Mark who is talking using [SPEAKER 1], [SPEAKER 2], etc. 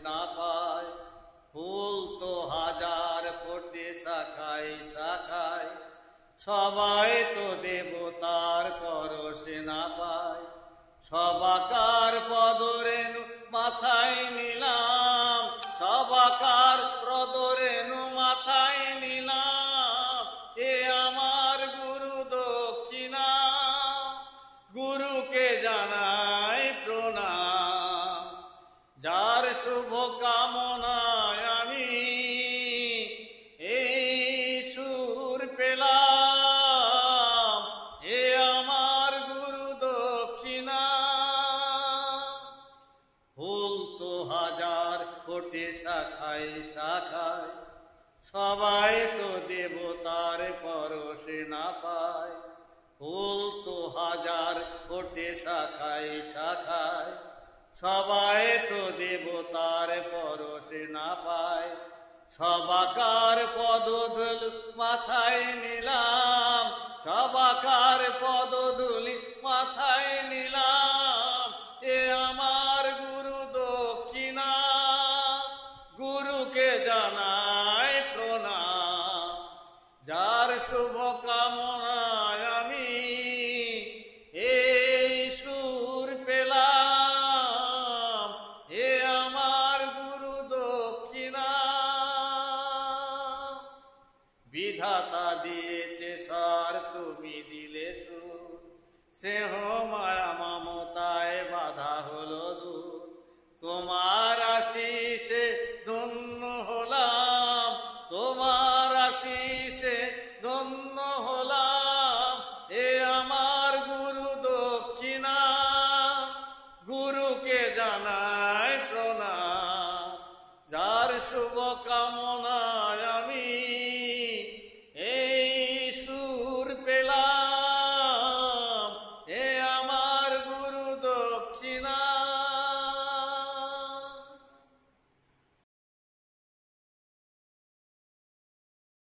[SPEAKER 1] না পায়। ফুল তো হাজার ফোটে শাখায় শাখায়, সবাই তো দেবতার পরশে না পায়। সবাকার পদরেণু মাথায় নিলাম, সবাকার পদরেণু মাথায় নিলাম, এ আমার গুরু দক্ষিণা। গুরুকে জানাই প্রণাম, যার শুভ কামনায় আমি এই সুর পেলাম, এ আমার গুরু দক্ষিণা। ফুল তো হাজার ফোটে শাখায় শাখায়, সবাই তো দেবতার পরশে না পায়। ফুল তো হাজার ফোটে শাখায় শাখায়, সবাই তো দেবতার পরশে না পায়। সবাকার পদধূলি মাথায় নিলাম, সবাকার পদধূলি মাথায় নিলাম,